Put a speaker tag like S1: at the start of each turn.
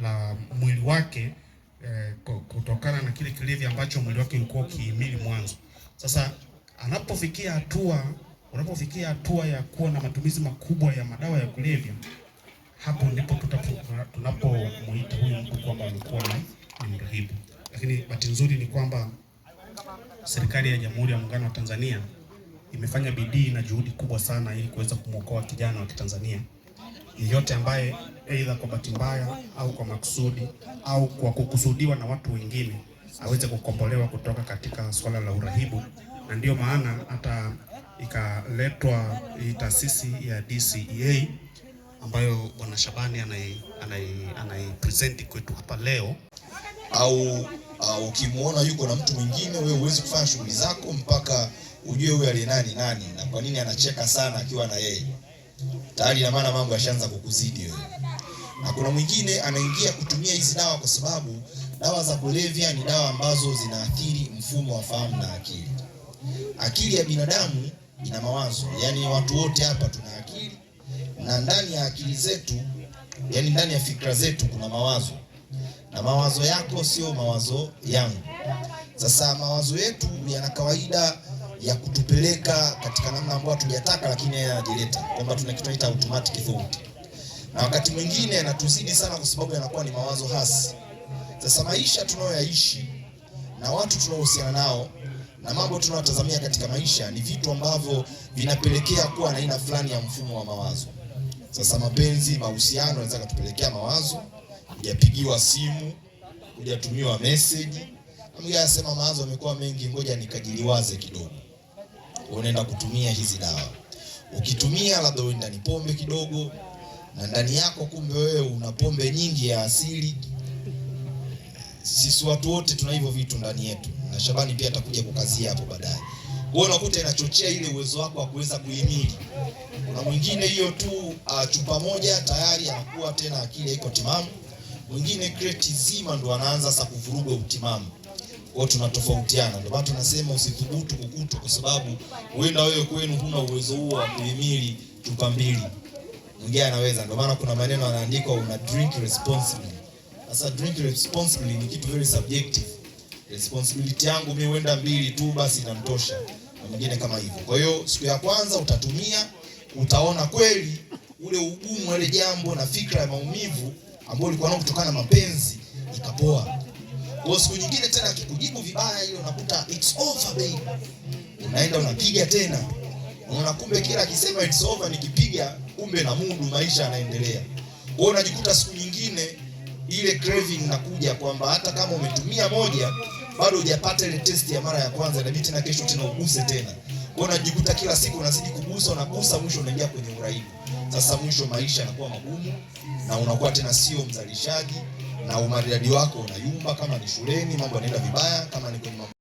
S1: la mwili wake kutokana na kile kilevi ambacho mwili wake ulikuwa ukihimili mwanzo. Sasa unapofikia hatua ya kuwa na matumizi makubwa ya madawa ya kulevya, hapo ndipo tunapomuita huyu mtu kwamba amekuwa ni mrahibu. Lakini bahati nzuri ni kwamba serikali ya Jamhuri ya Muungano wa Tanzania imefanya bidii na juhudi kubwa sana ili kuweza kumwokoa kijana wa Kitanzania yeyote ambaye aidha kwa bahati mbaya au kwa makusudi au kwa kukusudiwa na watu wengine aweze kukombolewa kutoka katika swala la urahibu. Na ndio maana hata ikaletwa taasisi ya DCEA ambayo Bwana Shabani anaipresent kwetu hapa leo.
S2: Au ukimwona yuko na mtu mwingine, wewe huwezi kufanya shughuli zako mpaka ujue huyu aliye nani na kwa nini anacheka sana akiwa na yeye. Tayari na maana mambo yashaanza kukuzidi wewe. Na kuna mwingine anaingia kutumia hizi dawa kwa sababu dawa za kulevya ni dawa ambazo zinaathiri mfumo wa fahamu na akili. Akili ya binadamu ina mawazo, yani watu wote hapa tuna akili, na ndani ya akili zetu, yani ndani ya fikra zetu kuna mawazo. Na mawazo yako sio mawazo yangu. Sasa mawazo yetu yana kawaida ya kutupeleka katika namna ambayo hatujataka, lakini yanajileta kwamba tuna kitu inaitwa automatic thought. Na wakati mwingine yanatuzidi sana kwa sababu yanakuwa ni mawazo hasi. Sasa maisha tunayoyaishi na watu tunaohusiana nao na mambo tunayotazamia katika maisha ni vitu ambavyo vinapelekea kuwa na aina fulani ya mfumo wa mawazo. Sasa mapenzi, mahusiano yanaweza kutupelekea mawazo, hujapigiwa simu, hujatumiwa message. Mmoja anasema mawazo yamekuwa mengi, ngoja nikajiliwaze kidogo. Unaenda kutumia hizi dawa. Ukitumia labda uenda ni pombe kidogo, na ndani yako kumbe wewe una pombe nyingi ya asili. Sisi watu wote tuna hivyo vitu ndani yetu. Na Shabani pia atakuja kukazia hapo baadaye. Wewe unakuta inachochea ile uwezo wako wa kuweza kuhimili. Kuna mwingine hiyo tu chupa moja tayari anakuwa tena akili iko timamu. Mwingine kreti zima ndo anaanza sasa kuvuruga utimamu. Kwa tunatofautiana. Ndio maana tunasema usithubutu kukutu kwa sababu huenda wewe kwenu huna uwezo huo wa kuhimili chupa mbili. Mwingine anaweza. Ndio maana kuna maneno yanaandikwa una drink responsibly. Sasa drink responsibly ni kitu very subjective. Responsibility yangu mimi huenda 2 tu basi inanitosha. Na mwingine kama hivyo. Kwa hiyo siku ya kwanza utatumia, utaona kweli ule ugumu ile jambo na fikra ya maumivu ambayo ulikuwa nao kutokana na mapenzi ikapoa. Kwa siku nyingine tena akikujibu vibaya ile unakuta it's over baby. Unaenda unapiga tena. Unaona kumbe kila akisema it's over nikipiga kumbe na mudu maisha yanaendelea. Kwa unajikuta siku nyingine ile craving inakuja kwamba hata kama umetumia moja bado hujapata ile test ya mara ya kwanza, inabidi tena kesho tena uguse tena. Kwa unajikuta kila siku unazidi kugusa, unagusa, mwisho unaingia kwenye uraibu. Sasa mwisho maisha yanakuwa magumu na unakuwa tena sio mzalishaji na umaridadi wako unayumba. Kama ni shuleni mambo yanaenda vibaya, kama ni kwenye